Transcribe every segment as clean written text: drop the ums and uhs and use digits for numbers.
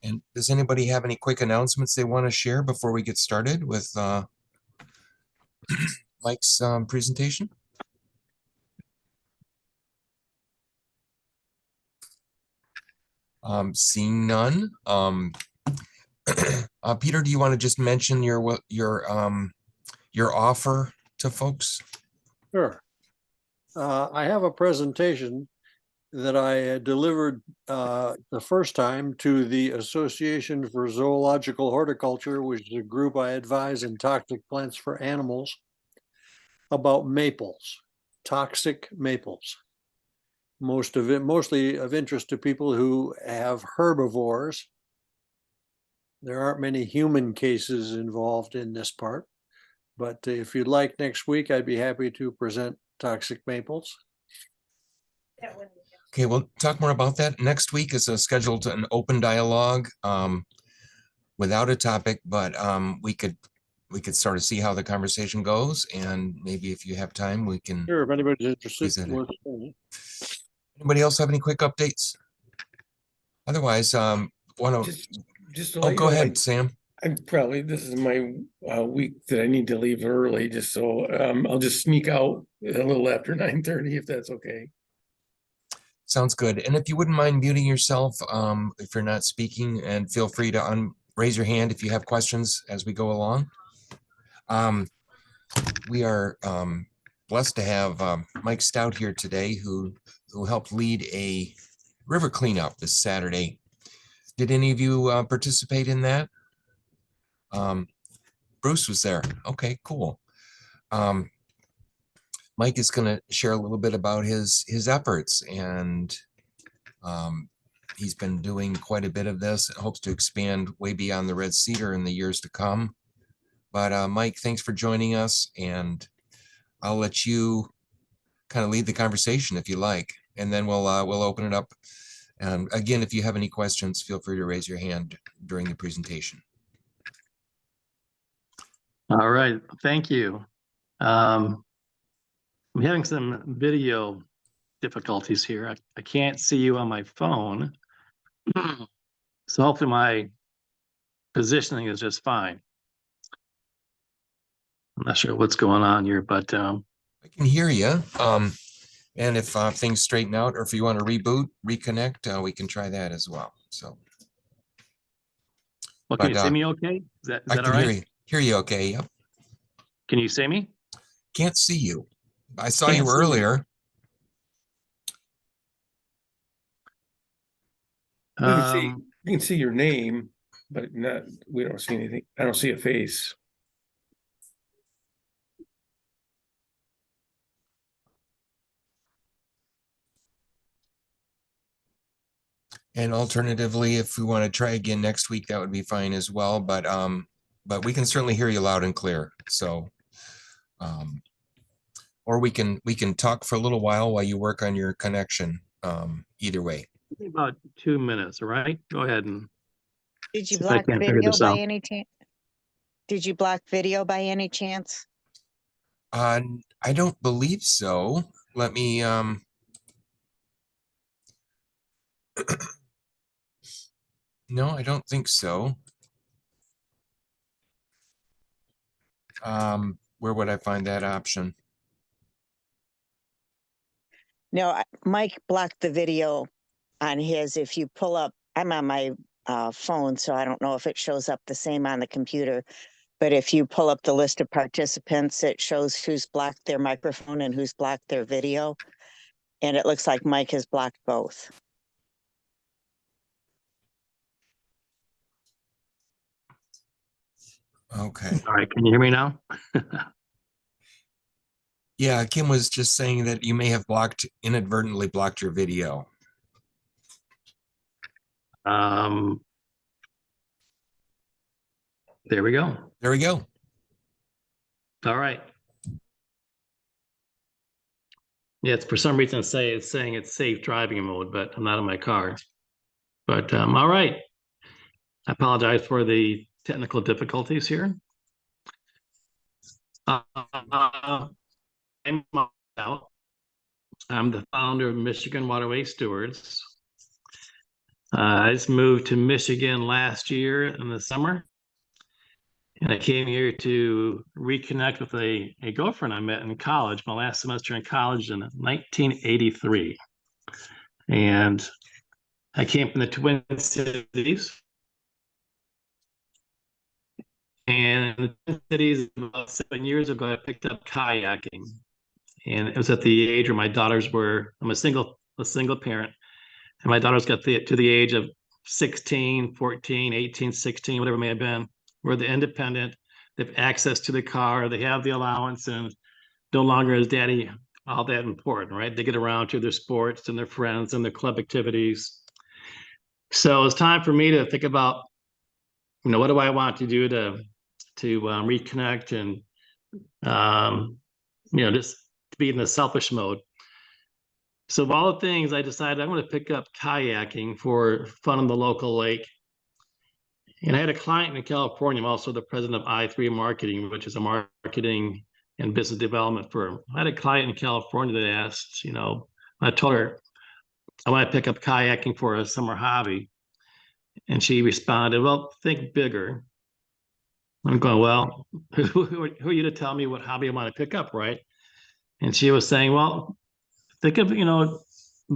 And does anybody have any quick announcements they want to share before we get started with Mike's presentation? Seeing none. Peter, do you want to just mention your offer to folks? Sure. I have a presentation that I delivered the first time to the Association for Zoological Horticulture, which is a group I advise in toxic plants for animals, about maples, toxic maples. Mostly of interest to people who have herbivores. There aren't many human cases involved in this part, but if you'd like next week, I'd be happy to present toxic maples. Okay, we'll talk more about that. Next week is scheduled an open dialogue without a topic, but we could sort of see how the conversation goes, and maybe if you have time, we can. Sure, if anybody's interested. Anybody else have any quick updates? Otherwise, want to just to oh, let you go know, ahead, Sam. this is my week that I need to leave early, just so I'll just sneak out a little after 9:30 if that's okay. Sounds good. And if you wouldn't mind muting yourself if you're not speaking, and feel free to raise your hand if you have questions as we go along. We are blessed to have Mike Stout here today, who helped lead a river cleanup this Saturday. Did any of you participate in that? Bruce was there. Okay, cool. Mike is going to share a little bit about his efforts, and he's been doing quite a bit of this. Hopes to expand way beyond the red cedar in the years to come. But Mike, thanks for joining us, and I'll let you kind of lead the conversation if you like, and then we'll open it up. Again, if you have any questions, feel free to raise your hand during the presentation. All right, thank you. I'm having some video difficulties here. I can't see you on my phone. So hopefully my positioning is just fine. I'm not sure what's going on here, but I can hear you. And if things straighten out, or if you want to reboot, reconnect, we can try that as well. So, well, can you see me okay? Is that all right? Hear you okay. Yep. Can you see me? Can't see you. I saw you earlier. You can see your name, but we don't see anything. I don't see a face. And alternatively, if we want to try again next week, that would be fine as well. But we can certainly hear you loud and clear. So, or we can talk for a little while you work on your connection. Either way. About 2 minutes, all right? Go ahead and. Did you block video by any chance? Did you block video by any chance? I don't believe so. Let me no, I don't think so. Where would I find that option? No, Mike blocked the video on his. If you pull up, I'm on my phone, so I don't know if it shows up the same on the computer. But if you pull up the list of participants, it shows who's blocked their microphone and who's blocked their video. And it looks like Mike has blocked both. Okay. All right, can you hear me now? Yeah, Kim was just saying that you may have inadvertently blocked your video. There we go. There we go. All right. Yeah, it's for some reason it's saying it's safe driving mode, but I'm not in my car. But all right. I apologize for the technical difficulties here. I'm the founder of Michigan Waterways Stewards. I just moved to Michigan last year in the summer. And I came here to reconnect with a girlfriend I met in college, my last semester in college in 1983. And I came from the Twin Cities. And in the Twin Cities, about 7 years ago, I picked up kayaking. And it was at the age where my daughters were, I'm a single parent. And my daughters got to the age of 16, 14, 18, 16, whatever it may have been, where they're independent. They have access to the car, they have the allowance, and no longer is daddy all that important, right? They get around to their sports and their friends and their club activities. So it's time for me to think about, what do I want to do to reconnect and, just to be in the selfish mode. So of all the things, I decided I'm going to pick up kayaking for fun on the local lake. And I had a client in California. I'm also the president of I3 Marketing, which is a marketing and business development firm. I had a client in California that asked, I told her I want to pick up kayaking for a summer hobby. And she responded, well, think bigger. I'm going, well, who are you to tell me what hobby I want to pick up, right? And she was saying, well, think of, the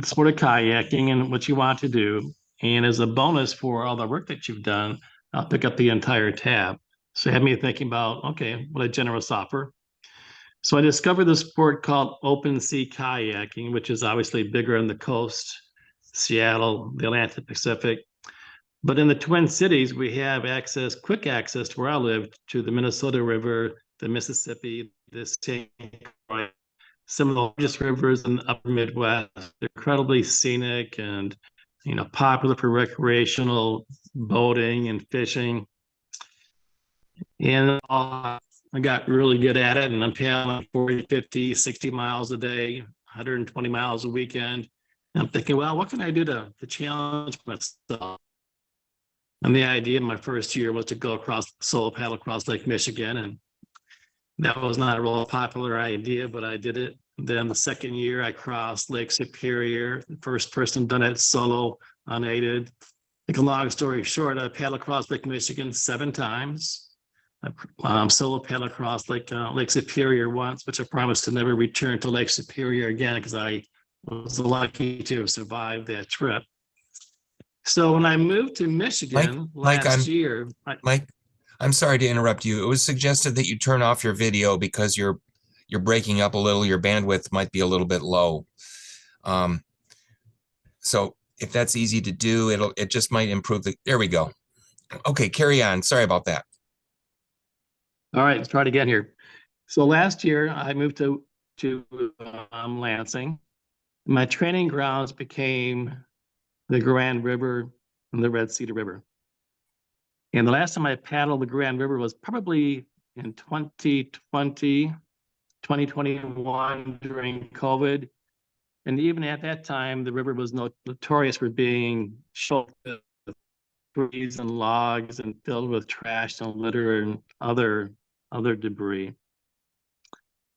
sport of kayaking and what you want to do. And as a bonus for all the work that you've done, I'll pick up the entire tab. So it had me thinking about, okay, what a generous offer. So I discovered this sport called open sea kayaking, which is obviously bigger on the coast, Seattle, the Atlantic Pacific. But in the Twin Cities, we have quick access to where I live, to the Minnesota River, the Mississippi, the St. Croix, some of the largest rivers in the upper Midwest. They're incredibly scenic and, popular for recreational boating and fishing. And I got really good at it, and I'm paddling 40, 50, 60 miles a day, 120 miles a weekend. And I'm thinking, well, what can I do to challenge myself? And the idea in my first year was to solo paddle across Lake Michigan. And that was not a real popular idea, but I did it. Then the second year I crossed Lake Superior, the first person done it solo, unaided. Make a long story short, I paddled across Lake Michigan 7 times. I solo paddled across Lake Superior once, which I promised to never return to Lake Superior again because I was lucky to have survived that trip. So when I moved to Michigan last year, Mike, I'm sorry to interrupt you. It was suggested that you turn off your video because you're breaking up a little. Your bandwidth might be a little bit low. So if that's easy to do, it just might improve there we go. Okay, carry on. Sorry about that. All right, let's try it again here. So last year I moved to Lansing. My training grounds became the Grand River and the Red Cedar River. And the last time I paddled the Grand River was probably in 2020, 2021 during COVID. And even at that time, the river was notorious for being choked with trees and logs and filled with trash and litter and other debris.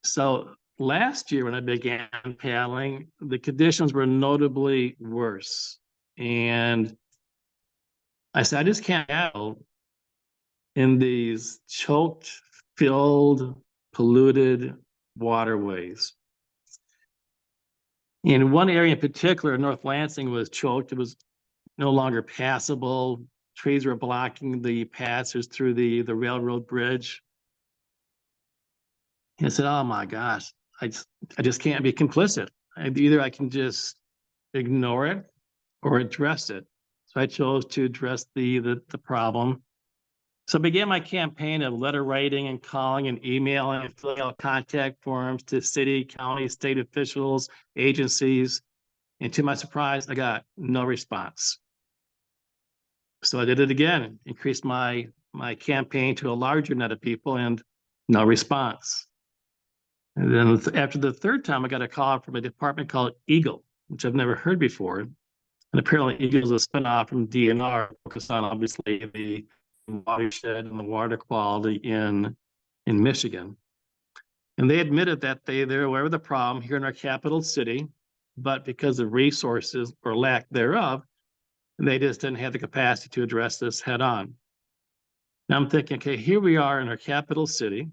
So last year when I began paddling, the conditions were notably worse. And I said, I just can't paddle in these choked, filled, polluted waterways. In one area in particular, North Lansing was choked. It was no longer passable. Trees were blocking the passage through the railroad bridge. And I said, oh my gosh, I just can't be complicit. Either I can just ignore it or address it. So I chose to address the problem. So I began my campaign of letter writing and calling and emailing and filling out contact forms to city, county, state officials, agencies. And to my surprise, I got no response. So I did it again, increased my campaign to a larger net of people, and no response. And then after the third time, I got a call from a department called Eagle, which I've never heard before. And apparently Eagle is a spinoff from DNR, focused on obviously the watershed and the water quality in Michigan. And they admitted that they're aware of the problem here in our capital city, but because of resources or lack thereof, And they just didn't have the capacity to address this head on. Now I'm thinking, okay, here we are in our capital city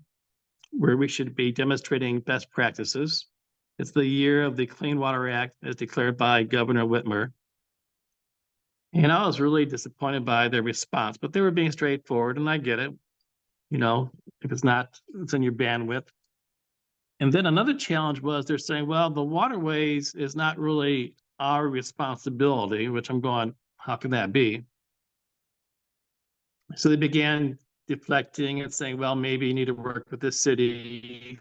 where we should be demonstrating best practices. It's the year of the Clean Water Act as declared by Governor Whitmer. And I was really disappointed by their response, but they were being straightforward, and I get it. You know, if it's in your bandwidth. And then another challenge was they're saying, well, the waterways is not really our responsibility, which I'm going, how can that be? So they began deflecting and saying, well, maybe you need to work with the city,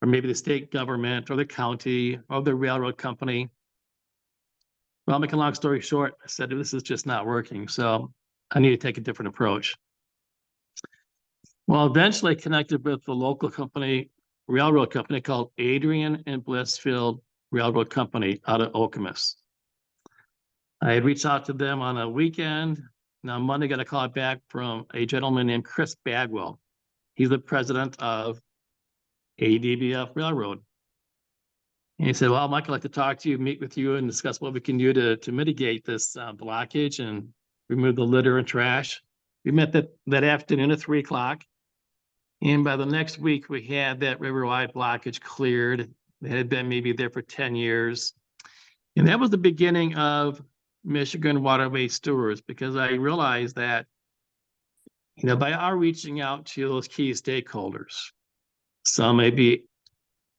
or maybe the state government, or the county, or the railroad company. Well, making a long story short, I said, this is just not working. So I need to take a different approach. Well, eventually I connected with the local company, railroad company called Adrian and Blissfield Railroad Company out of Okemos. I had reached out to them on a weekend. Now Monday, got a call back from a gentleman named Chris Bagwell. He's the president of ADBF Railroad. And he said, well, Mike, I'd like to talk to you, meet with you, and discuss what we can do to mitigate this blockage and remove the litter and trash. We met that afternoon at 3 o'clock. And by the next week, we had that riverwide blockage cleared. It had been maybe there for 10 years. And that was the beginning of Michigan Waterway Stewards, because I realized that, you know, by our reaching out to those key stakeholders, some may be,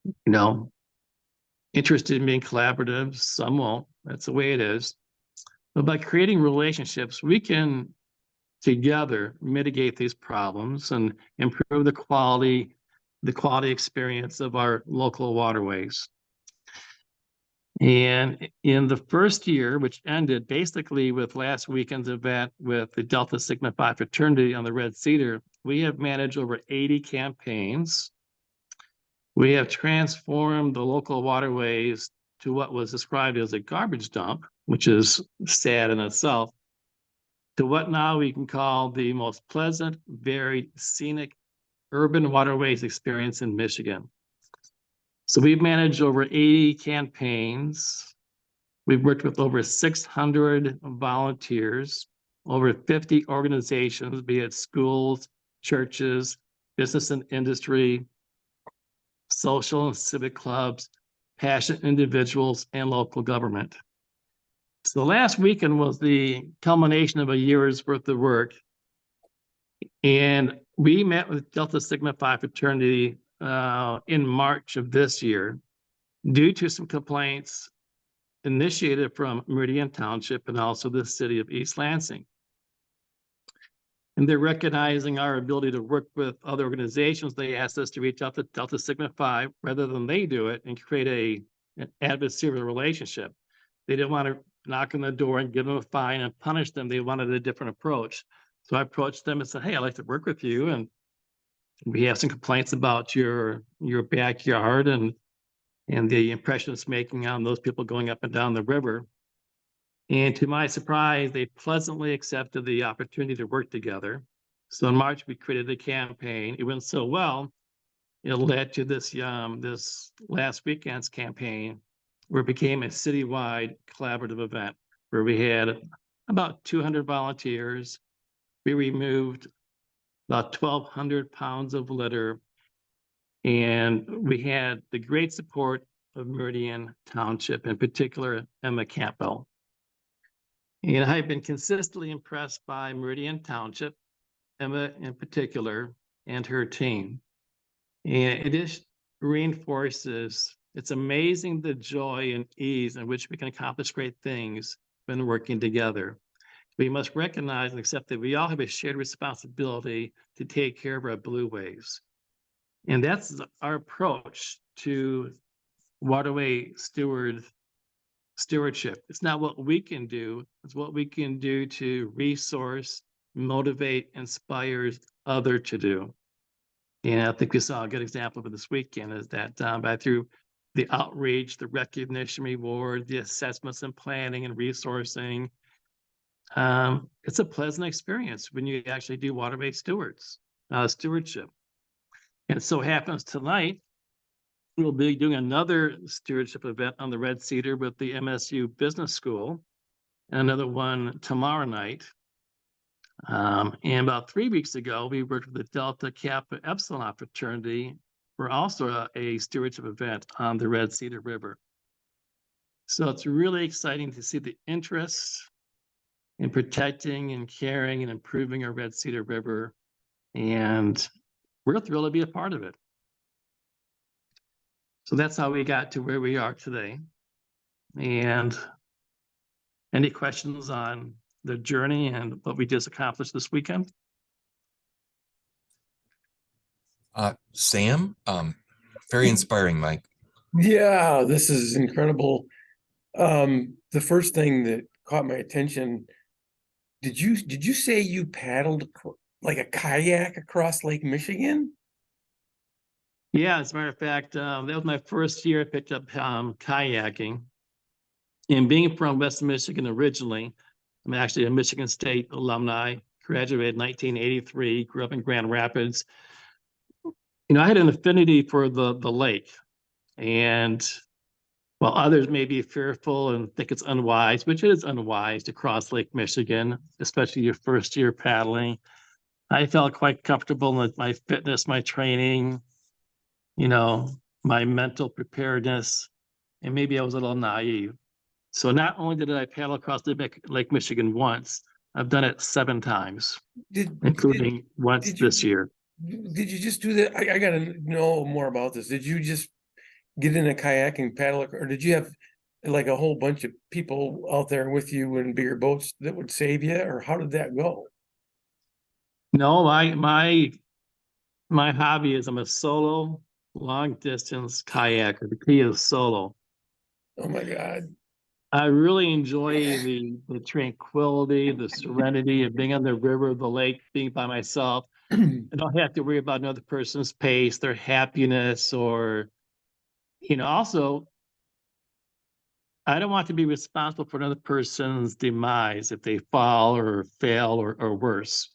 you know, interested in being collaborative, some won't. That's the way it is. But by creating relationships, we can together mitigate these problems and improve the quality experience of our local waterways. And in the first year, which ended basically with last weekend's event with the Delta Sigma Phi fraternity on the Red Cedar, we have managed over 80 campaigns. We have transformed the local waterways to what was described as a garbage dump, which is sad in itself, to what now we can call the most pleasant, varied, scenic urban waterways experience in Michigan. So we've managed over 80 campaigns. We've worked with over 600 volunteers, over 50 organizations, be it schools, churches, business and industry, social and civic clubs, passionate individuals, and local government. So the last weekend was the culmination of a year's worth of work. And we met with Delta Sigma Phi fraternity in March of this year due to some complaints initiated from Meridian Township and also the city of East Lansing. And they're recognizing our ability to work with other organizations. They asked us to reach out to Delta Sigma Phi rather than they do it and create an adversarial relationship. They didn't want to knock on the door and give them a fine and punish them. They wanted a different approach. So I approached them and said, hey, I'd like to work with you. And we have some complaints about your backyard and the impression it's making on those people going up and down the river. And to my surprise, they pleasantly accepted the opportunity to work together. So in March, we created a campaign. It went so well, it led to this last weekend's campaign, where it became a citywide collaborative event where we had about 200 volunteers. We removed about 1,200 pounds of litter, and we had the great support of Meridian Township, in particular, Emma Campbell. And I've been consistently impressed by Meridian Township, Emma in particular, and her team. And it just reinforces, it's amazing the joy and ease in which we can accomplish great things when working together. We must recognize and accept that we all have a shared responsibility to take care of our blueways. And that's our approach to waterway stewardship. It's not what we can do, it's what we can do to resource, motivate, inspire others to do. And I think we saw a good example of it this weekend is that by through the outreach, the recognition reward, the assessments and planning and resourcing, it's a pleasant experience when you actually do waterway stewardship. And it so happens tonight, we'll be doing another stewardship event on the Red Cedar with the MSU Business School. and another one tomorrow night. And about 3 weeks ago, we worked with the Delta Kappa Epsilon fraternity for also a stewardship event on the Red Cedar River. So it's really exciting to see the interest in protecting and caring and improving our Red Cedar River. And we're thrilled to be a part of it. So that's how we got to where we are today. And any questions on the journey and what we just accomplished this weekend? Sam, very inspiring, Mike. Yeah, this is incredible. The first thing that caught my attention, did you say you paddled like a kayak across Lake Michigan? Yeah, as a matter of fact, that was my first year I picked up kayaking. And being from West Michigan originally, I'm actually a Michigan State alumni, graduated in 1983, grew up in Grand Rapids. You know, I had an affinity for the lake. And while others may be fearful and think it's unwise, which it is unwise to cross Lake Michigan, especially your first year paddling, I felt quite comfortable with my fitness, my training, you know, my mental preparedness, and maybe I was a little naive. So not only did I paddle across Lake Michigan once, I've done it 7 times, including once this year. Did you just do that? I gotta know more about this. Did you just get in a kayak and paddle, or did you have like a whole bunch of people out there with you in bigger boats that would save you, or how did that go? No, my hobby is I'm a solo long distance kayaker. The key is solo. Oh my God. I really enjoy the tranquility, the serenity of being on the river, the lake, being by myself. I don't have to worry about another person's pace, their happiness, or, you know, also, I don't want to be responsible for another person's demise if they fall or fail or worse.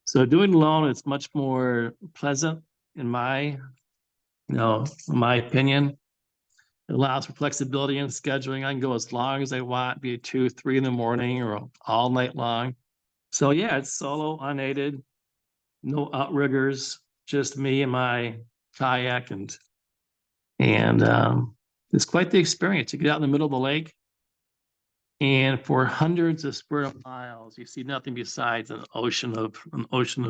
So doing it alone is much more pleasant in my opinion. It allows for flexibility in scheduling. I can go as long as I want, be it 2, 3 in the morning or all night long. So yeah, it's solo, unaided, no outriggers, just me and my kayak, and it's quite the experience. You get out in the middle of the lake, and for hundreds of square miles, you see nothing besides an ocean of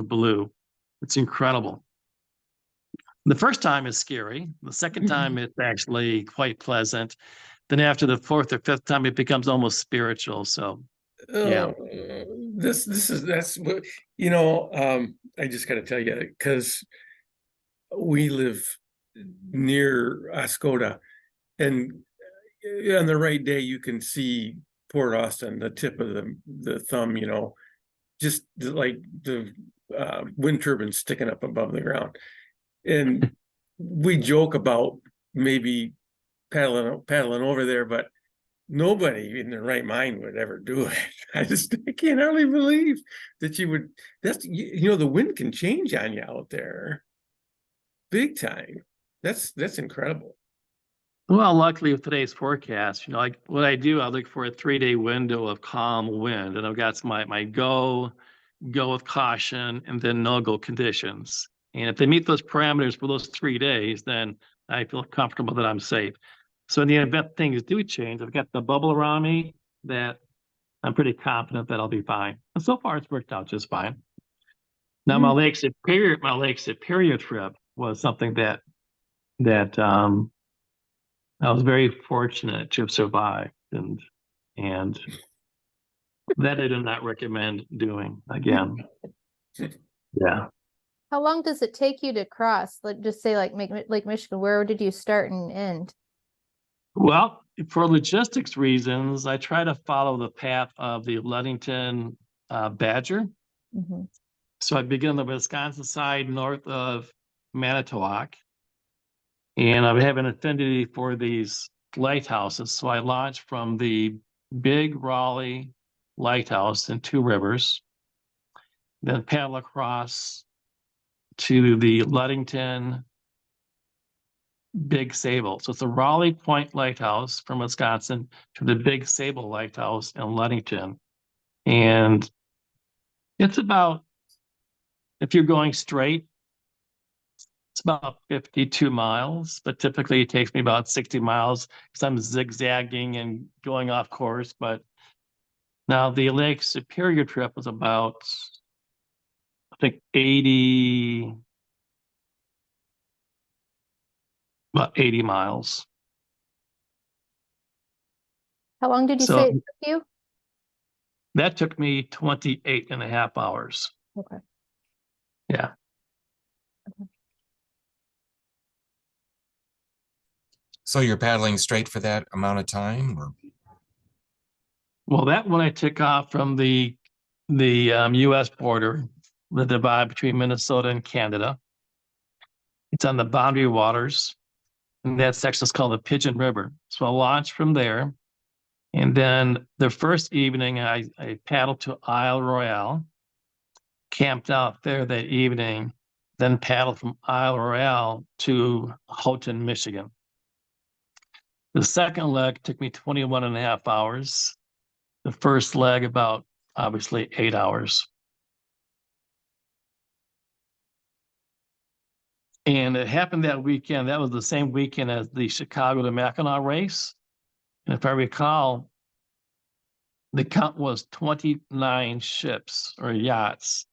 blue. It's incredible. The first time is scary. The second time it's actually quite pleasant. Then after the 4th or 5th time, it becomes almost spiritual. So yeah. That's what, I just gotta tell you, because we live near Oscoda, and on the right day you can see Port Austin, the tip of the thumb, just like the wind turbines sticking up above the ground. And we joke about maybe paddling over there, but nobody in their right mind would ever do it. I can't hardly believe that you would. The wind can change on you out there big time. That's incredible. Well, luckily with today's forecast, like what I do, I look for a 3-day window of calm wind, and I've got my go with caution, and then no go conditions. And if they meet those parameters for those 3 days, then I feel comfortable that I'm safe. So in the event things do change, I've got the bubble around me that I'm pretty confident that I'll be fine. And so far it's worked out just fine. Now my Lake Superior trip was something that I was very fortunate to have survived, and that I do not recommend doing again. Yeah. How long does it take you to cross? Like, just say like Lake Michigan, where did you start and end? Well, for logistics reasons, I try to follow the path of the Ludington Badger. Mm-hmm. So I begin on the Wisconsin side north of Manitowoc, and I have an affinity for these lighthouses. So I launch from the big Raleigh lighthouse in Two Rivers, then paddle across to the Ludington Big Sable. So it's a Raleigh Point Lighthouse from Wisconsin to the Big Sable Lighthouse in Ludington. And it's about, if you're going straight, it's about 52 miles, but typically it takes me about 60 miles because I'm zigzagging and going off course. But now the Lake Superior trip was about, I think, about 80 miles. How long did you So say it took you? that took me 28 and a half hours. Okay. Yeah. So you're paddling straight for that amount of time, or? Well, that one I took off from the U.S. border, the divide between Minnesota and Canada. It's on the boundary waters, and that section is called the Pigeon River. So I launched from there, and then the first evening I paddled to Isle Royale, camped out there that evening, then paddled from Isle Royale to Houghton, Michigan. The second leg took me 21 and a half hours. The first leg about, obviously, 8 hours. And it happened that weekend. That was the same weekend as the Chicago to Mackinac race. And if I recall, the count was 29 ships or yachts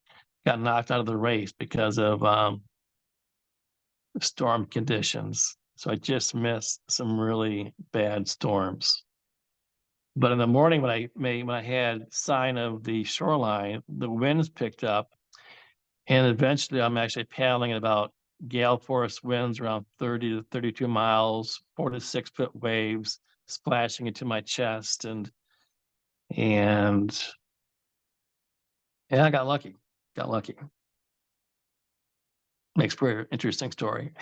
got knocked out of the race because of storm conditions. So I just missed some really bad storms. But in the morning when I had sign of the shoreline, the winds picked up, and eventually I'm actually paddling at about gale force winds around 30 to 32 miles, 4 to 6 foot waves splashing into my chest, and yeah, I got lucky. Got lucky. Makes for an interesting story.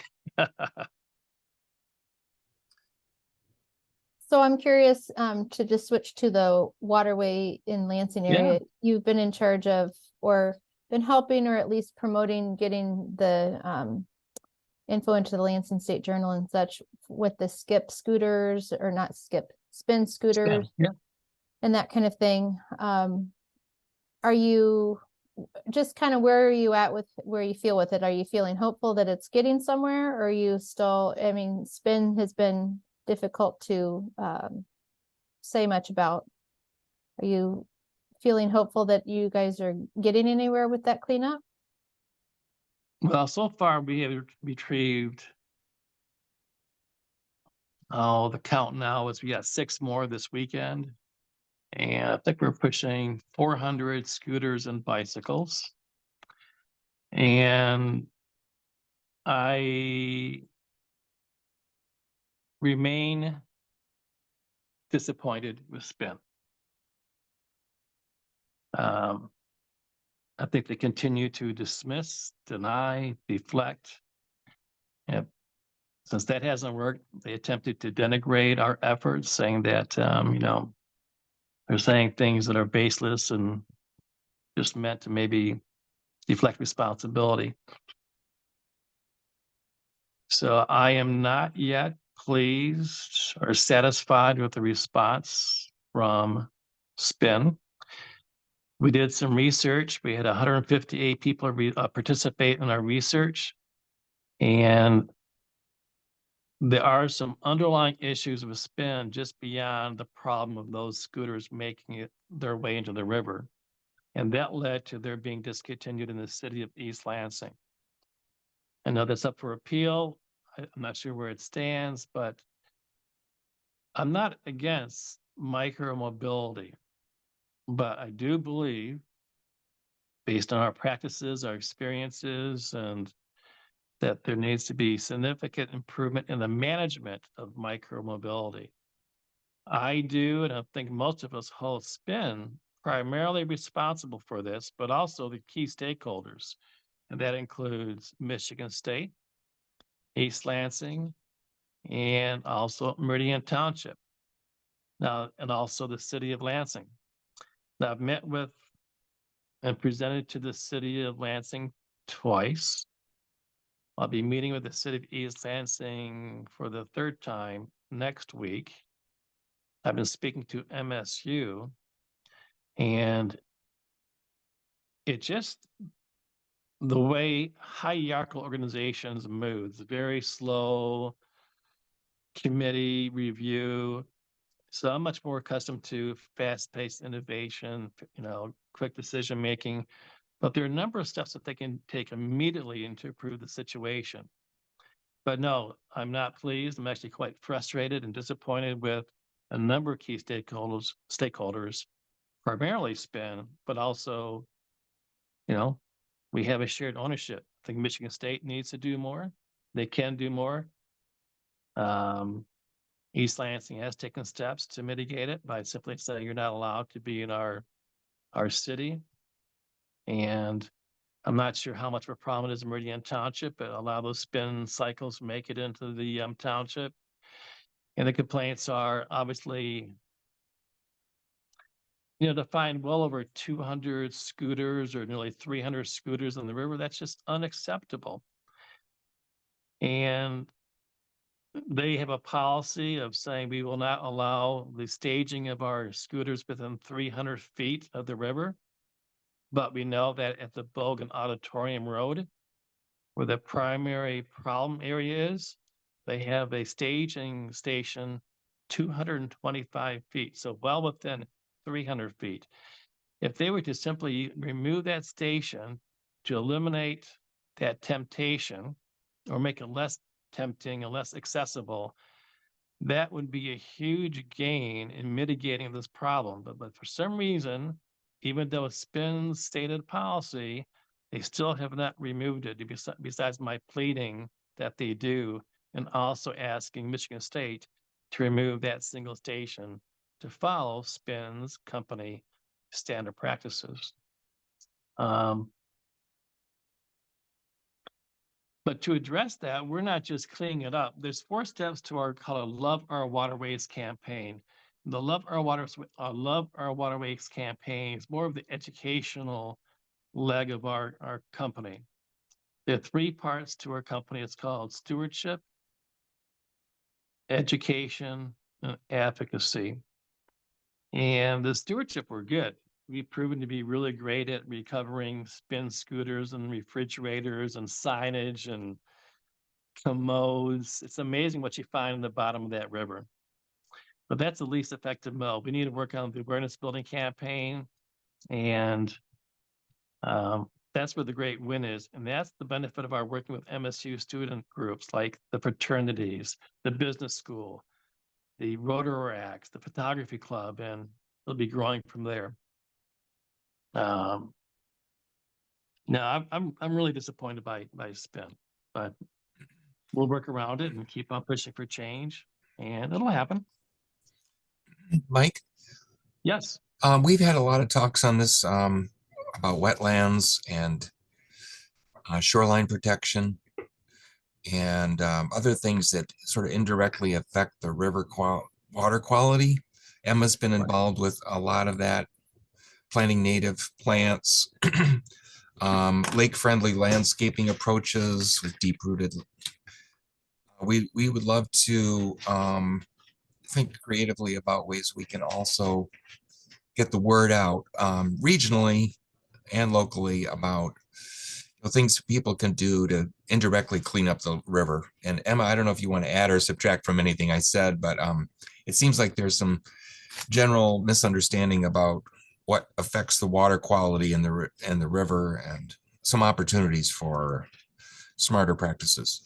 So I'm curious, to just switch to the waterway in Lansing Yeah. area. You've been in charge of, or been helping, or at least promoting, getting the info into the Lansing State Journal and such with the skip scooters, or not skip, spin scooters Yeah. and that kind of thing. Are you just kind of, where are you at with where you feel with it? Are you feeling hopeful that it's getting somewhere? Or are you still, I mean, spin has been difficult to say much about. Are you feeling hopeful that you guys are getting anywhere with that cleanup? Well, so far we have retrieved, the count now is we got 6 more this weekend. And I think we're pushing 400 scooters and bicycles. And I remain disappointed with spin. I think they continue to dismiss, deny, deflect. And since that hasn't worked, they attempted to denigrate our efforts, saying that, they're saying things that are baseless and just meant to maybe deflect responsibility. So I am not yet pleased or satisfied with the response from spin. We did some research. We had 158 people participate in our research, and there are some underlying issues with spin just beyond the problem of those scooters making it their way into the river. And that led to their being discontinued in the city of East Lansing. I know that's up for appeal. I'm not sure where it stands, but I'm not against micromobility, but I do believe, based on our practices, our experiences, and that there needs to be significant improvement in the management of micromobility. I do, and I think most of us hold spin primarily responsible for this, but also the key stakeholders. And that includes Michigan State, East Lansing, and also Meridian Township. Now, and also the city of Lansing. Now, I've met with and presented to the city of Lansing twice. I'll be meeting with the city of East Lansing for the 3rd time next week. I've been speaking to MSU, and it just, the way hierarchical organizations move, it's very slow committee review. So I'm much more accustomed to fast-paced innovation, quick decision making. But there are a number of steps that they can take immediately to improve the situation. But no, I'm not pleased. I'm actually quite frustrated and disappointed with a number of key stakeholders, primarily spin, but also, we have a shared ownership. I think Michigan State needs to do more. They can do more. East Lansing has taken steps to mitigate it by simply saying you're not allowed to be in our city. And I'm not sure how much of a problem it is in Meridian Township, but a lot of those spin cycles make it into the township. And the complaints are obviously, to find well over 200 scooters or nearly 300 scooters in the river, that's just unacceptable. And they have a policy of saying we will not allow the staging of our scooters within 300 feet of the river. But we know that at the Bogan Auditorium Road, where the primary problem area is, they have a staging station 225 feet, so well within 300 feet. If they were to simply remove that station to eliminate that temptation or make it less tempting and less accessible, that would be a huge gain in mitigating this problem. But for some reason, even though it's been stated policy, they still have not removed it, besides my pleading that they do, and also asking Michigan State to remove that single station to follow Spin's company standard practices. But to address that, we're not just cleaning it up. There's 4 steps to our Love Our Waterways campaign. The Love Our Waterways campaign is more of the educational leg of our company. There are 3 parts to our company. It's called stewardship, education, and advocacy. And the stewardship, we're good. We've proven to be really great at recovering spin scooters and refrigerators and signage and commodes. It's amazing what you find in the bottom of that river. But that's the least effective mode. We need to work on the awareness building campaign, and that's where the great win is. And that's the benefit of our working with MSU student groups like the fraternities, the business school, the Rotaracts, the photography club, and it'll be growing from there. No, I'm really disappointed by spin, but we'll work around it and keep on pushing for change, and it'll happen. Mike, Yes. we've had a lot of talks on this about wetlands and shoreline protection and other things that sort of indirectly affect the river water quality. Emma's been involved with a lot of that, planting native plants, lake-friendly landscaping approaches with deep-rooted. We would love to think creatively about ways we can also get the word out regionally and locally about things people can do to indirectly clean up the river. And Emma, I don't know if you want to add or subtract from anything I said, but it seems like there's some general misunderstanding about what affects the water quality in the river, and some opportunities for smarter practices.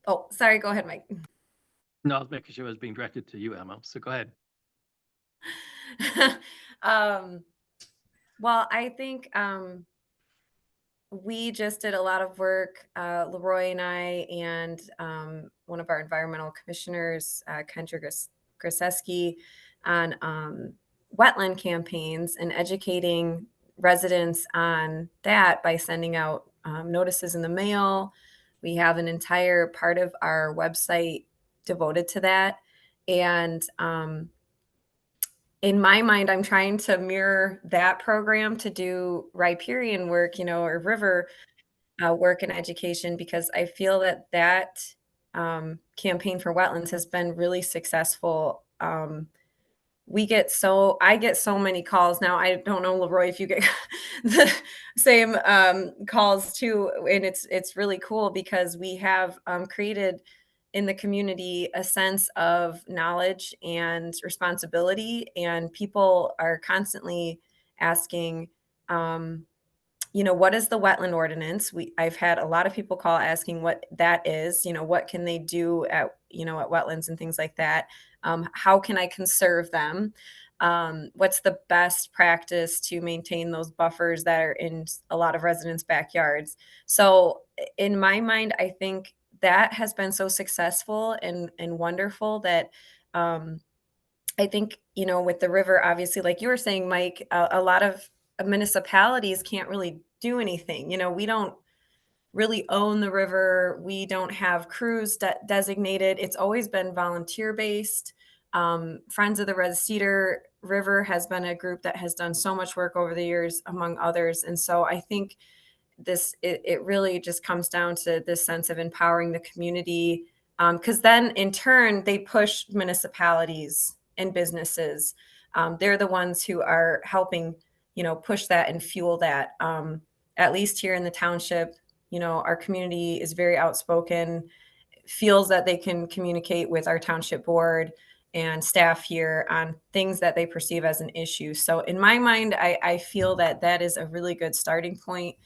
Oh, sorry, go ahead, Mike. No, I was making sure it was being directed to you, Emma. So go ahead. Well, I think we just did a lot of work, Leroy and I, and one of our environmental commissioners, Kendra Grzeski, on wetland campaigns and educating residents on that by sending out notices in the mail. We have an entire part of our website devoted to that. And in my mind, I'm trying to mirror that program to do riparian work, or river work and education, because I feel that campaign for wetlands has been really successful. I get so many calls now. I don't know, Leroy, if you get the same calls too, and it's really cool because we have created in the community a sense of knowledge and responsibility, and people are constantly asking, what is the wetland ordinance? I've had a lot of people call asking what that is, what can they do at wetlands and things like that. How can I conserve them? What's the best practice to maintain those buffers that are in a lot of residents' backyards? So in my mind, I think that has been so successful and wonderful that I think, with the river, obviously, like you were saying, Mike, a lot of municipalities can't really do anything. We don't really own the river. We don't have crews designated. It's always been volunteer based. Friends of the Red Cedar River has been a group that has done so much work over the years, among others. And so I think it really just comes down to this sense of empowering the community, because then in turn they push municipalities and businesses. They're the ones who are helping push that and fuel that. At least here in the township, our community is very outspoken, feels that they can communicate with our township board and staff here on things that they perceive as an issue. So in my mind, I feel that is a really good starting point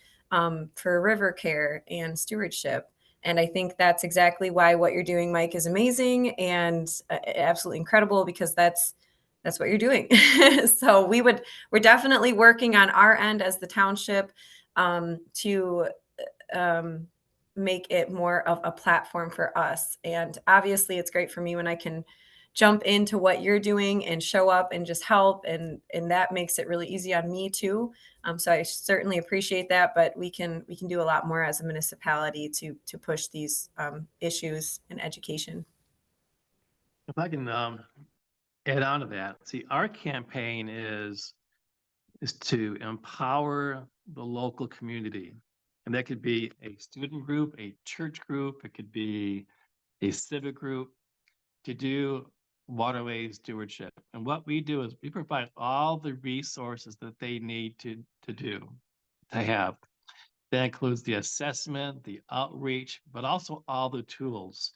for river care and stewardship. And I think that's exactly why what you're doing, Mike, is amazing and absolutely incredible, because that's what you're doing. So we're definitely working on our end as the township to make it more of a platform for us. And obviously it's great for me when I can jump into what you're doing and show up and just help, and that makes it really easy on me too. So I certainly appreciate that, but we can do a lot more as a municipality to push these issues in education. If I can add on to that, see, our campaign is to empower the local community. And that could be a student group, a church group, it could be a civic group, to do waterways stewardship. And what we do is we provide all the resources that they need to have. That includes the assessment, the outreach, but also all the tools.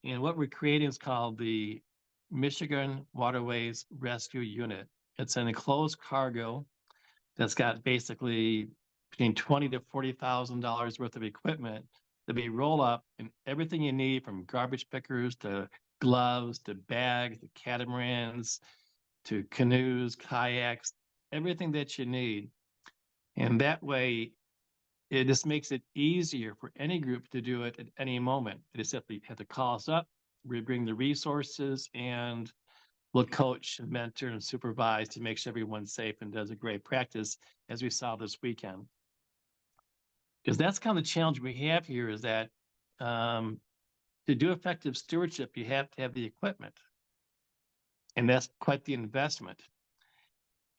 And what we're creating is called the Michigan Waterways Rescue Unit. It's an enclosed cargo that's got basically between $20,000 to $40,000 worth of equipment that we roll up, and everything you need, from garbage pickers to gloves to bags to catamarans to canoes, kayaks, everything that you need. And that way, it just makes it easier for any group to do it at any moment. They just have to call us up, we bring the resources, and we'll coach and mentor and supervise to make sure everyone's safe and does a great practice, as we saw this weekend. Because that's kind of the challenge we have here, is that to do effective stewardship, you have to have the equipment. And that's quite the investment.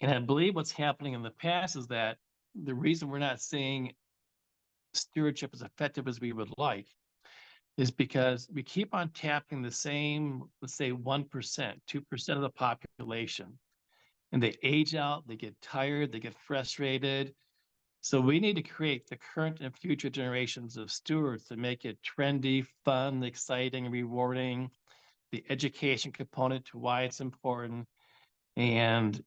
And I believe what's happening in the past is that the reason we're not seeing stewardship as effective as we would like is because we keep on tapping the same, let's say 1%, 2% of the population. And they age out, they get tired, they get frustrated. So we need to create the current and future generations of stewards to make it trendy, fun, exciting, rewarding, the education component to why it's important. And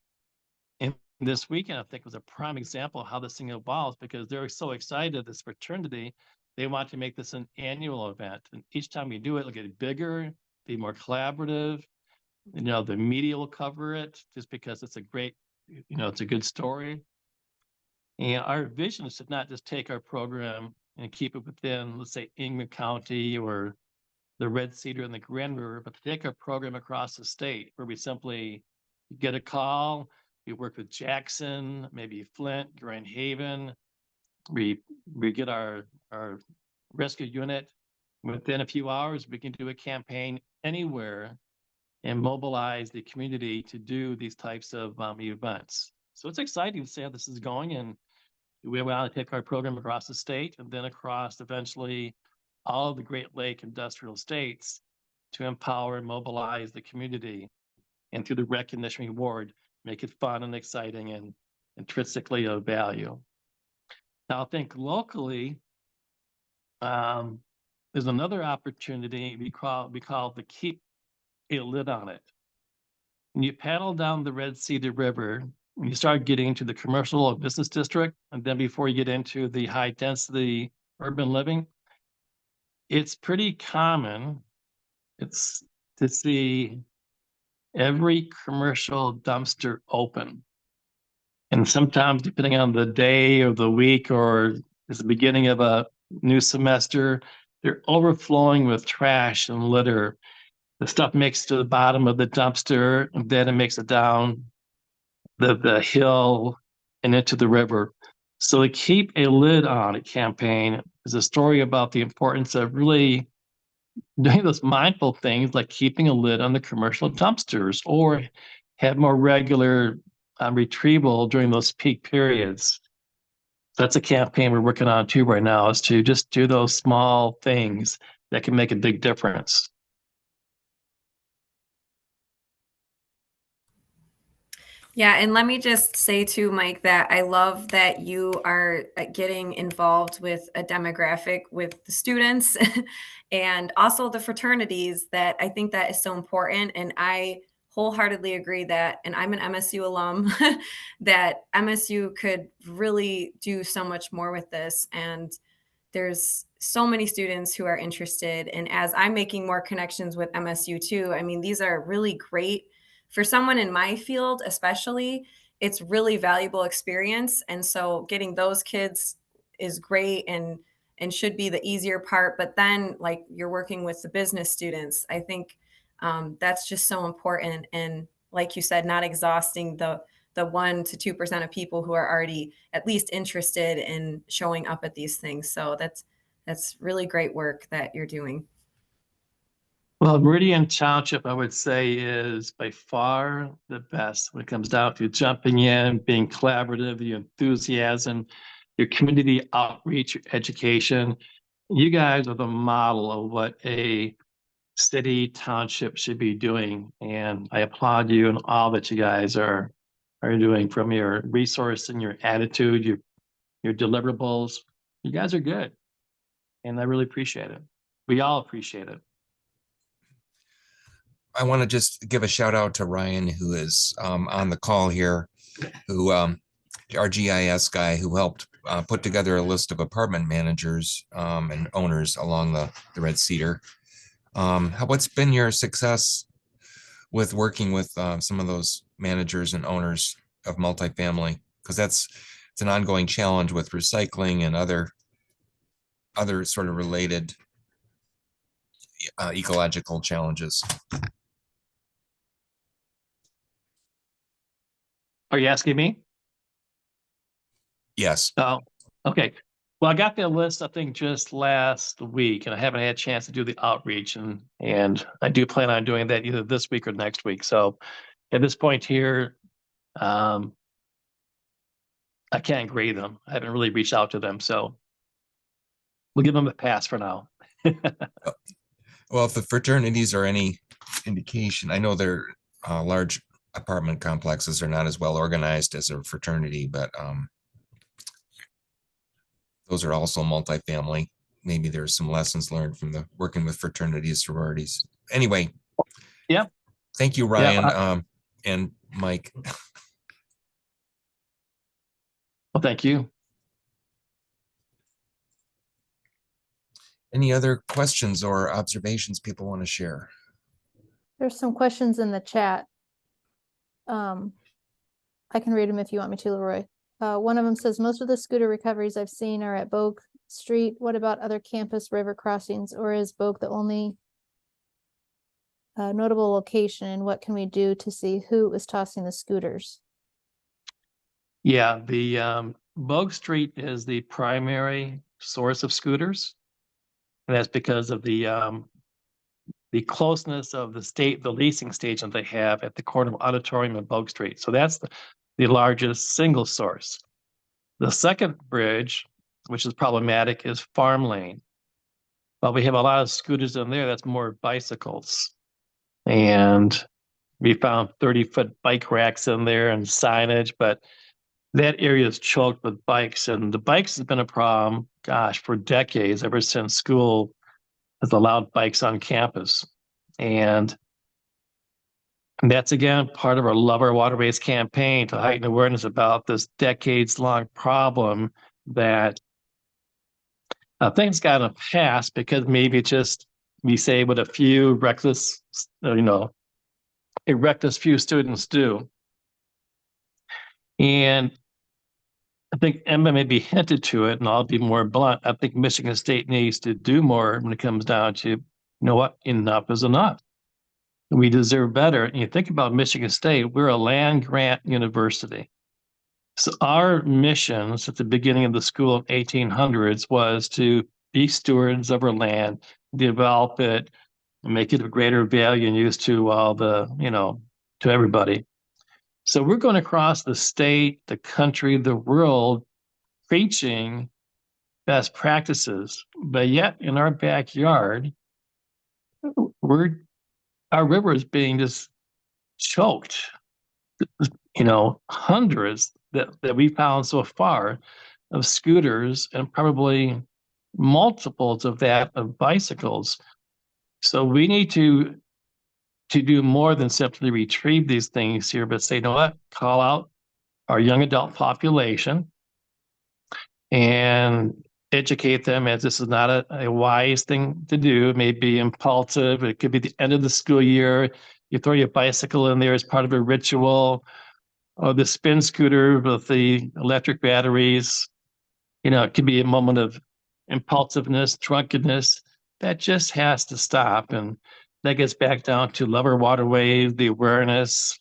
this weekend, I think, was a prime example of how this thing evolves, because they're so excited, this fraternity, they want to make this an annual event. And each time we do it, it'll get bigger, be more collaborative. The media will cover it just because it's a great, it's a good story. And our vision is to not just take our program and keep it within, let's say, Ingham County or the Red Cedar and the Grand River, but to take our program across the state, where we simply get a call, we work with Jackson, maybe Flint, Grand Haven. We get our rescue unit. Within a few hours, we can do a campaign anywhere and mobilize the community to do these types of events. So it's exciting to see how this is going, and we want to take our program across the state and then across eventually all of the Great Lake industrial states to empower and mobilize the community, and through the recognition reward, make it fun and exciting and intrinsically of value. Now, I think locally, there's another opportunity we call the keep a lid on it. When you paddle down the Red Cedar River, when you start getting into the commercial or business district, and then before you get into the high density urban living, it's pretty common to see every commercial dumpster open. And sometimes, depending on the day or the week, or it's the beginning of a new semester, they're overflowing with trash and litter. The stuff makes it to the bottom of the dumpster, and then it makes it down the hill and into the river. So the Keep a Lid On It campaign is a story about the importance of really doing those mindful things, like keeping a lid on the commercial dumpsters, or have more regular retrieval during those peak periods. That's a campaign we're working on too right now, is to just do those small things that can make a big difference. Yeah, and let me just say too, Mike, that I love that you are getting involved with a demographic with the students and also the fraternities. That I think that is so important. And I wholeheartedly agree that, and I'm an MSU alum, that MSU could really do so much more with this. And there's so many students who are interested. And as I'm making more connections with MSU too, I mean, these are really great for someone in my field, especially. It's really valuable experience. And so getting those kids is great and should be the easier part. But then, like, you're working with the business students, I think that's just so important. And like you said, not exhausting the 1 to 2% of people who are already at least interested in showing up at these things. So that's really great work that you're doing. Well, Meridian Township, I would say, is by far the best when it comes down to jumping in, being collaborative, the enthusiasm, your community outreach, your education. You guys are the model of what a city township should be doing. And I applaud you and all that you guys are doing, from your resource and your attitude, your deliverables. You guys are good. And I really appreciate it. We all appreciate it. I want to just give a shout out to Ryan, who is on the call here, who our GIS guy, who helped put together a list of apartment managers and owners along the Red Cedar. What's been your success with working with some of those managers and owners of multifamily? Because it's an ongoing challenge with recycling and other sort of related ecological challenges. Are you asking me? Yes. Oh, okay. Well, I got the list, I think, just last week, and I haven't had a chance to do the outreach, and I do plan on doing that either this week or next week. So at this point here, I can't grade them. I haven't really reached out to them, so we'll give them a pass for now. Well, if the fraternities are any indication, I know they're large apartment complexes are not as well organized as a fraternity, but those are also multifamily. Maybe there's some lessons learned from the working with fraternities, sororities. Anyway. Yeah. Thank you, Ryan, and Mike. Well, thank you. Any other questions or observations people want to share? There's some questions in the chat. I can read them if you want me to, Leroy. One of them says, most of the scooter recoveries I've seen are at Bogue Street. What about other campus river crossings, or is Bogue the only notable location? And what can we do to see who is tossing the scooters? Yeah, the Bogue Street is the primary source of scooters. And that's because of the the closeness of the leasing station they have at the corner of Auditorium and Bogue Street. So that's the largest single source. The second bridge, which is problematic, is Farm Lane. Well, we have a lot of scooters in there. That's more bicycles. And we found 30-foot bike racks in there and signage, but that area is choked with bikes. And the bikes has been a problem, gosh, for decades, ever since school has allowed bikes on campus. And that's, again, part of our Love Our Waterways campaign to heighten awareness about this decades-long problem that things got in the past because maybe it's just, we say what a few reckless, a reckless few students do. And I think Emma maybe hinted to it, and I'll be more blunt. I think Michigan State needs to do more when it comes down to, you know what, enough is enough. We deserve better. And you think about Michigan State, we're a land grant university. So our mission at the beginning of the school in 1800s was to be stewards of our land, develop it, make it of greater value and use to all the, to everybody. So we're going across the state, the country, the world, preaching best practices, but yet in our backyard, our river is being just choked. Hundreds that we found so far of scooters and probably multiples of that of bicycles. So we need to do more than simply retrieve these things here, but say, you know what, call out our young adult population and educate them as this is not a wise thing to do. It may be impulsive. It could be the end of the school year. You throw your bicycle in there as part of a ritual, or the spin scooter with the electric batteries. It could be a moment of impulsiveness, drunkenness. That just has to stop. And that gets back down to Love Our Waterways, the awareness,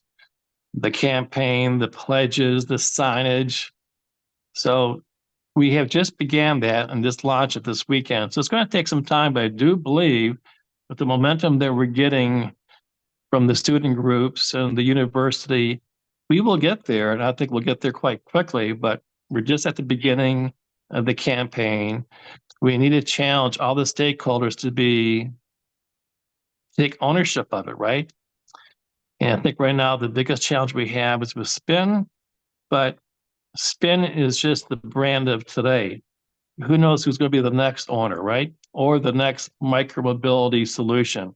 the campaign, the pledges, the signage. So we have just began that and just launched it this weekend. So it's going to take some time, but I do believe with the momentum that we're getting from the student groups and the university, we will get there. And I think we'll get there quite quickly, but we're just at the beginning of the campaign. We need to challenge all the stakeholders to take ownership of it, right? And I think right now the biggest challenge we have is with spin, but spin is just the brand of today. Who knows who's going to be the next owner, right? Or the next micromobility solution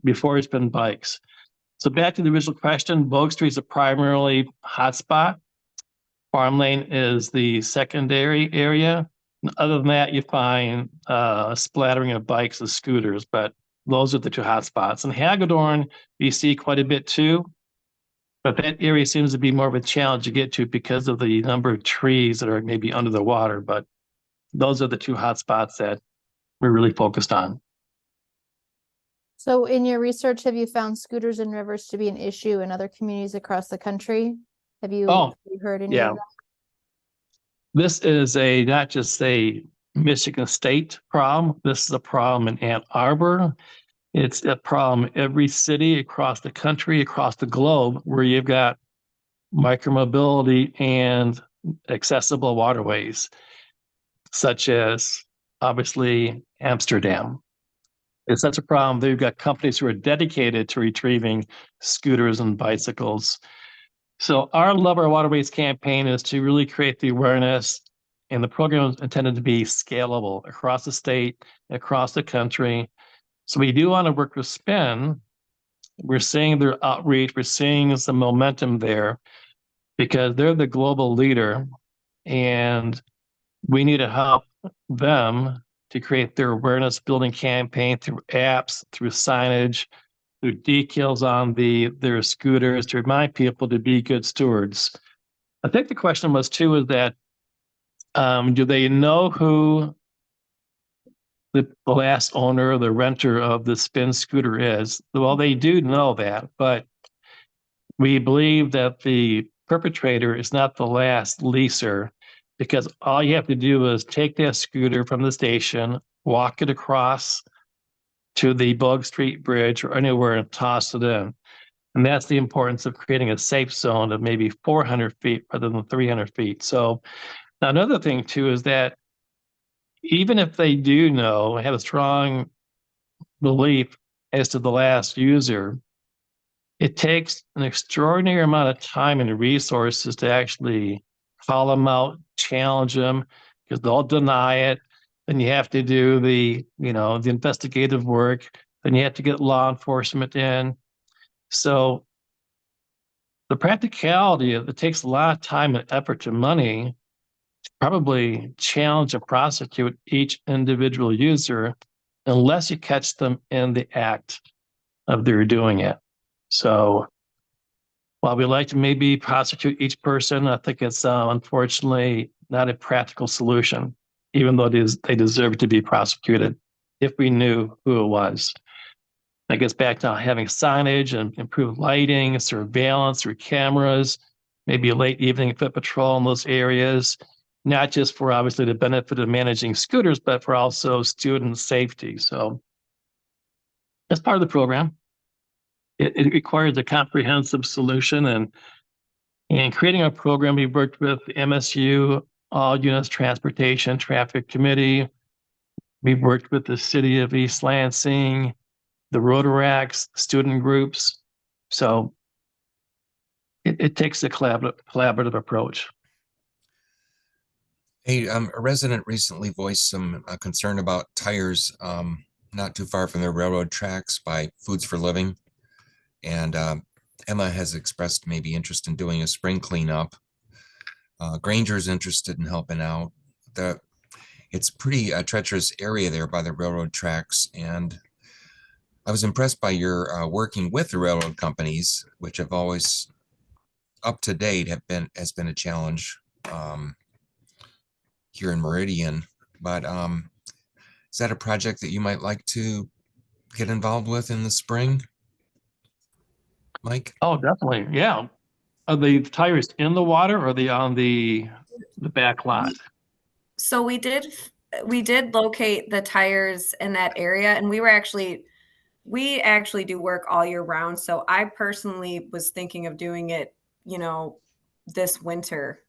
before it's been bikes. So back to the original question, Bogue Street is a primarily hotspot. Farm Lane is the secondary area. Other than that, you find a splattering of bikes and scooters, but those are the two hotspots. In Hagedorn, you see quite a bit too, but that area seems to be more of a challenge to get to because of the number of trees that are maybe under the water. But those are the two hotspots that we're really focused on. So in your research, have you found scooters in rivers to be an issue in other communities across the country? Have you heard any of that? This is not just a Michigan State problem. This is a problem in Ann Arbor. It's a problem in every city across the country, across the globe, where you've got micromobility and accessible waterways, such as obviously Amsterdam. It's such a problem. They've got companies who are dedicated to retrieving scooters and bicycles. So our Love Our Waterways campaign is to really create the awareness, and the program is intended to be scalable across the state, across the country. So we do want to work with Spin. We're seeing their outreach. We're seeing some momentum there because they're the global leader, and we need to help them to create their awareness building campaign through apps, through signage, through decals on their scooters to remind people to be good stewards. I think the question was too is that do they know who the last owner or the renter of the spin scooter is? Well, they do know that, but we believe that the perpetrator is not the last leaser, because all you have to do is take that scooter from the station, walk it across to the Bug Street Bridge or anywhere and toss it in. And that's the importance of creating a safe zone of maybe 400 feet rather than 300 feet. So now another thing too is that even if they do know, have a strong belief as to the last user, it takes an extraordinary amount of time and resources to actually call them out, challenge them, because they'll deny it. Then you have to do the investigative work. Then you have to get law enforcement in. So the practicality of it takes a lot of time and effort and money to probably challenge and prosecute each individual user unless you catch them in the act of their doing it. So while we like to maybe prosecute each person, I think it's unfortunately not a practical solution, even though they deserve to be prosecuted if we knew who it was. That gets back to having signage and improved lighting, surveillance through cameras, maybe a late evening foot patrol in those areas, not just for obviously the benefit of managing scooters, but for also student safety. So that's part of the program. It requires a comprehensive solution, and creating a program, we worked with MSU, All Units Transportation Traffic Committee. We've worked with the city of East Lansing, the Rotaracts, student groups. So it takes a collaborative approach. Hey, a resident recently voiced some concern about tires not too far from the railroad tracks by Foods for Living. And Emma has expressed maybe interest in doing a spring cleanup. Granger's interested in helping out. It's pretty treacherous area there by the railroad tracks. And I was impressed by your working with the railroad companies, which have always, up to date, has been a challenge here in Meridian. But is that a project that you might like to get involved with in the spring, Mike? Oh, definitely. Yeah. Are the tires in the water or are they on the back lot? So we did locate the tires in that area, and we actually do work all year round. So I personally was thinking of doing it, this winter.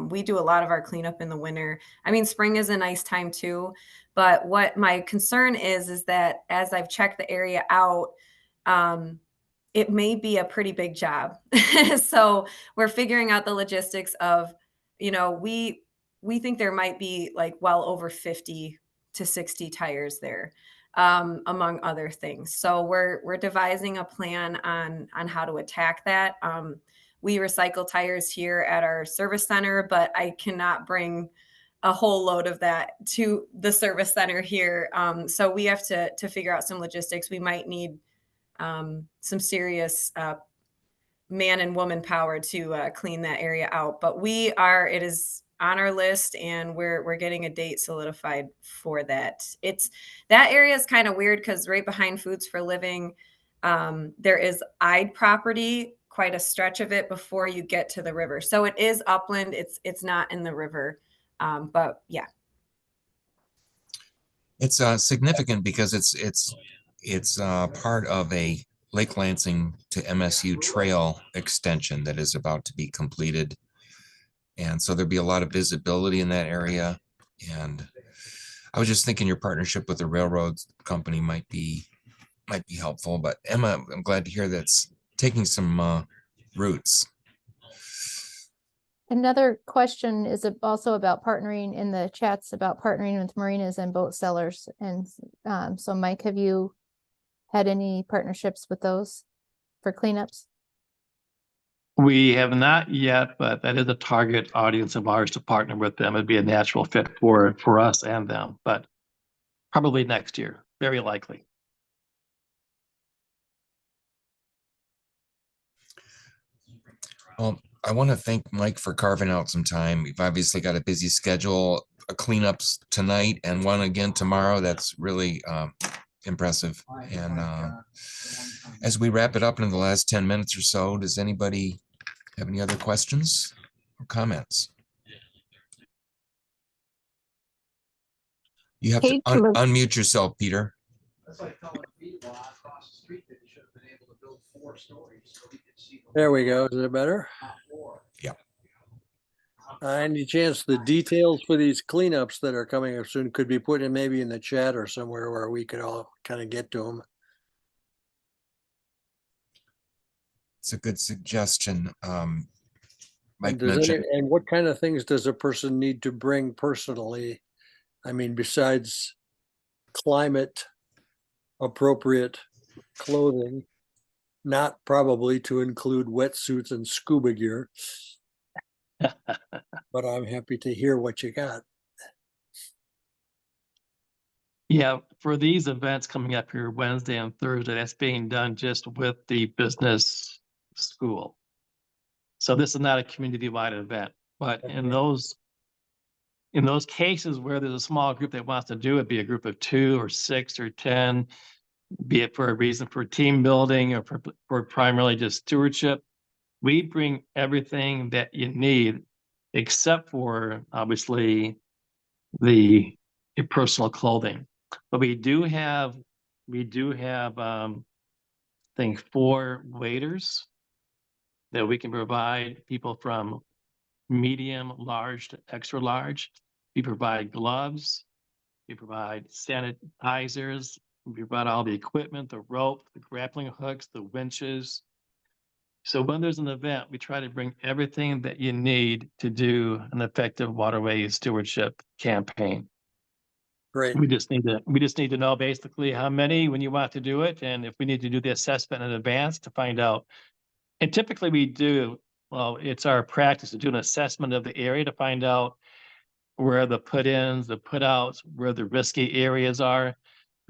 We do a lot of our cleanup in the winter. I mean, spring is a nice time too, but what my concern is that as I've checked the area out, it may be a pretty big job. So we're figuring out the logistics of, we think there might be like well over 50 to 60 tires there, among other things. So we're devising a plan on how to attack that. We recycle tires here at our service center, but I cannot bring a whole load of that to the service center here. So we have to figure out some logistics. We might need some serious man and woman power to clean that area out. But it is on our list, and we're getting a date solidified for that. That area is kind of weird because right behind Foods for Living, there is Ide property, quite a stretch of it before you get to the river. So it is upland. It's not in the river, but yeah. It's significant because it's part of a Lake Lansing to MSU trail extension that is about to be completed. And so there'll be a lot of visibility in that area. And I was just thinking your partnership with the railroad company might be helpful. But Emma, I'm glad to hear that's taking some roots. Another question is also about partnering in the chats about partnering with marinas and boat sellers. And so Mike, have you had any partnerships with those for cleanups? We have not yet, but that is a target audience of ours to partner with them. It'd be a natural fit for us and them, but probably next year, very likely. Well, I want to thank Mike for carving out some time. We've obviously got a busy schedule, a cleanups tonight and one again tomorrow. That's really impressive. And as we wrap it up in the last 10 minutes or so, does anybody have any other questions or comments? You have to unmute yourself, Peter. There we go. Is it better? Yeah. Any chance the details for these cleanups that are coming up soon could be put in maybe in the chat or somewhere where we could all kind of get to them? It's a good suggestion. Mike And mentioned, and what kind of things does a person need to bring personally? I mean, besides climate appropriate clothing, not probably to include wetsuits and scuba gear, but I'm happy to hear what you got. Yeah, for these events coming up here Wednesday and Thursday, that's being done just with the business school. So this is not a community-wide event, but in those cases where there's a small group that wants to do it, be a group of 2 or 6 or 10, be it for a reason for team building or for primarily just stewardship, we bring everything that you need, except for obviously your personal clothing. But we do have, I think 4 waiters that we can provide people from medium, large to extra large. We provide gloves, we provide sanitizers, we provide all the equipment, the rope, the grappling hooks, the winches. So when there's an event, we try to bring everything that you need to do an effective waterways stewardship campaign. Great. We just need to know basically how many when you want to do it, and if we need to do the assessment in advance to find out. And typically we do, well, it's our practice to do an assessment of the area to find out where the put-ins, the put-outs, where the risky areas are.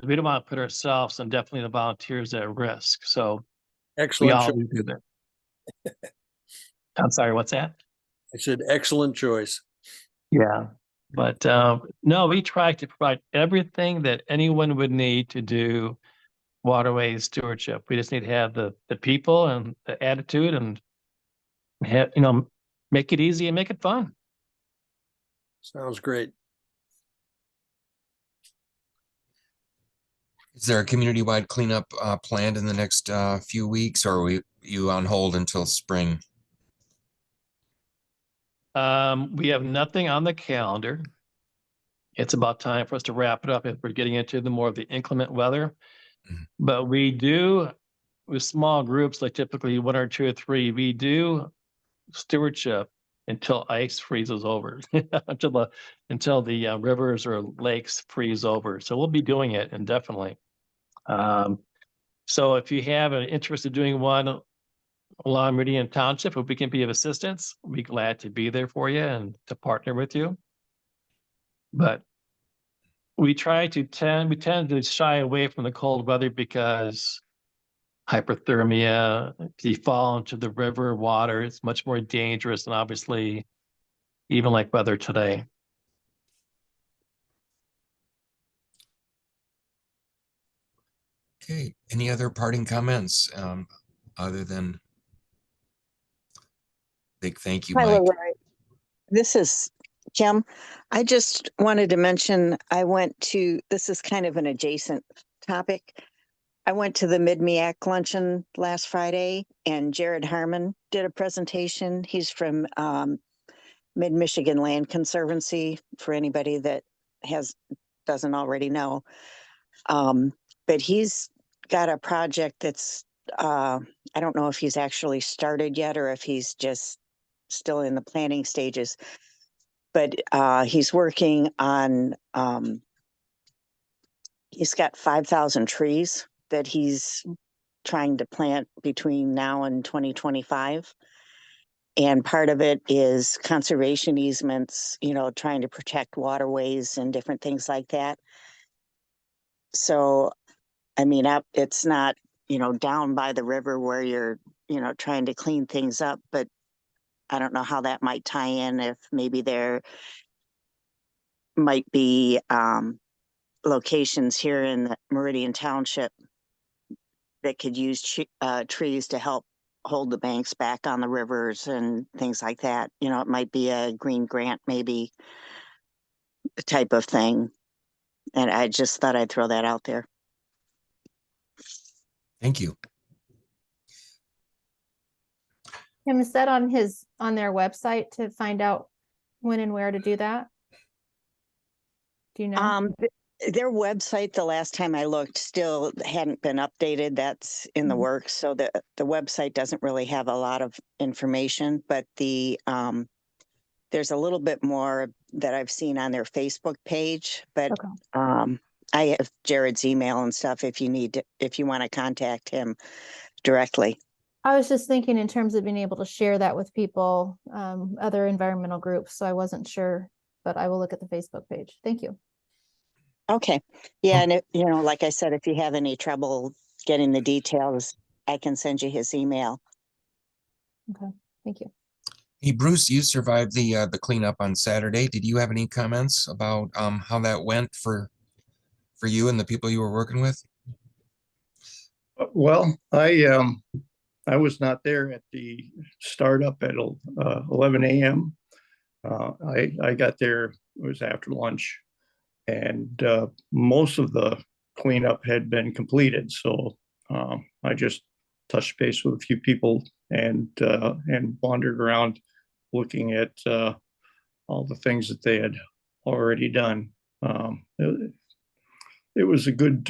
We don't want to put ourselves and definitely the volunteers at risk. So we Excellent. all do that. I'm sorry, what's that? I said excellent choice. Yeah. But no, we try to provide everything that anyone would need to do waterways stewardship. We just need to have the people and the attitude and have, make it easy and make it fun. Sounds great. is there a community-wide cleanup planned in the next few weeks, or are you on hold until spring? We have nothing on the calendar. It's about time for us to wrap it up if we're getting into the more of the inclement weather. Mhm. But we do, with small groups, like typically 1 or 2 or 3, we do stewardship until ice freezes over, until the rivers or lakes freeze over. So we'll be doing it indefinitely. So if you have an interest in doing one along Meridian Township, if we can be of assistance, we'll be glad to be there for you and to partner with you. But we tend to shy away from the cold weather because hypothermia, if you fall into the river water, it's much more dangerous than obviously even like weather today. Okay, any other parting comments other than big thank you, Hi, Mike? Leroy. This is Kim. I just wanted to mention, this is kind of an adjacent topic. I went to the Mid-MEAC luncheon last Friday and Jared Harmon did a presentation. He's from Mid-Michigan Land Conservancy, for anybody that doesn't already know. But he's got a project that's, I don't know if he's actually started yet or if he's just still in the planning stages, but he's working on, he's got 5,000 trees that he's trying to plant between now and 2025. And part of it is conservation easements, trying to protect waterways and different things like that. So, I mean, it's not, down by the river where you're, trying to clean things up, but I don't know how that might tie in, if maybe there might be locations here in the Meridian Township that could use trees to help hold the banks back on the rivers and things like that. It might be a green grant, maybe type of thing. And I just thought I'd throw that out there. Thank you. Tim, is that on their website to find out when and where to do that? Do you know? Their website, the last time I looked, still hadn't been updated. That's in the Mhm. works. So the website doesn't really have a lot of information, but there's a little bit more that I've seen on their Facebook page, but Okay. I have Jared's email and stuff if you want to contact him directly. I was just thinking in terms of being able to share that with people, other environmental groups, so I wasn't sure, but I will look at the Facebook page. Thank you. Okay. Yeah, and like I said, if you have any trouble getting the details, I can send you his email. Thank you. Hey, Bruce, you survived the cleanup on Saturday. Did you have any comments about how that went for you and the people you were working with? Well, I was not there at the startup at 11 a.m. I got there, it was after lunch, and most of the cleanup had been completed. So I just touched base with a few people and wandered around looking at all the things that they had already done. It was a good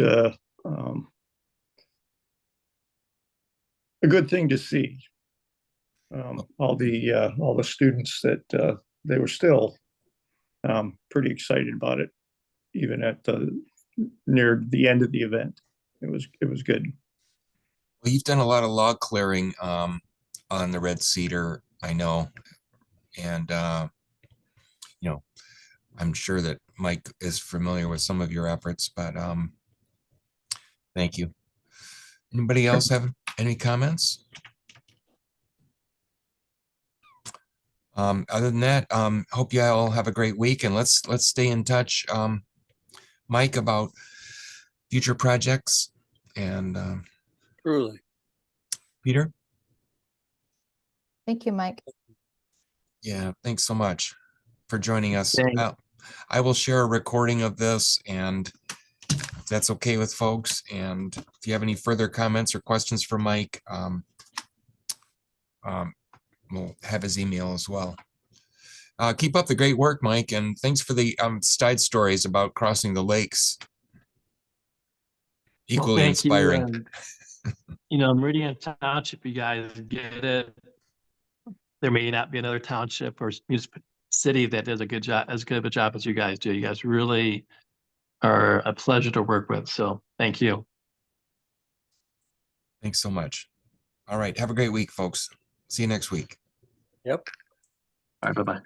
thing to see. All the students that they were still pretty excited about it, even at near the end of the event. It was good. Well, you've done a lot of log clearing on the Red Cedar, I know, and I'm sure that Mike is familiar with some of your efforts, but thank you. Anybody else have any comments? Other than that, hope you all have a great week, and let's stay in touch, Mike, about future projects, and Truly. Peter. Thank you, Mike. Yeah, thanks so much for joining us. Thanks. I will share a recording of this, and if that's okay with folks. And if you have any further comments or questions for Mike, we'll have his email as well. Keep up the great work, Mike, and thanks for the side stories about crossing the lakes. Well, Equally thank you, inspiring. and, Meridian Township, you guys get it. There may not be another township or city that does a good job, as good of a job as you guys do. You guys really are a pleasure to work with. So thank you. Thanks so much. All right. Have a great week, folks. See you next week. Yep. All right, bye-bye.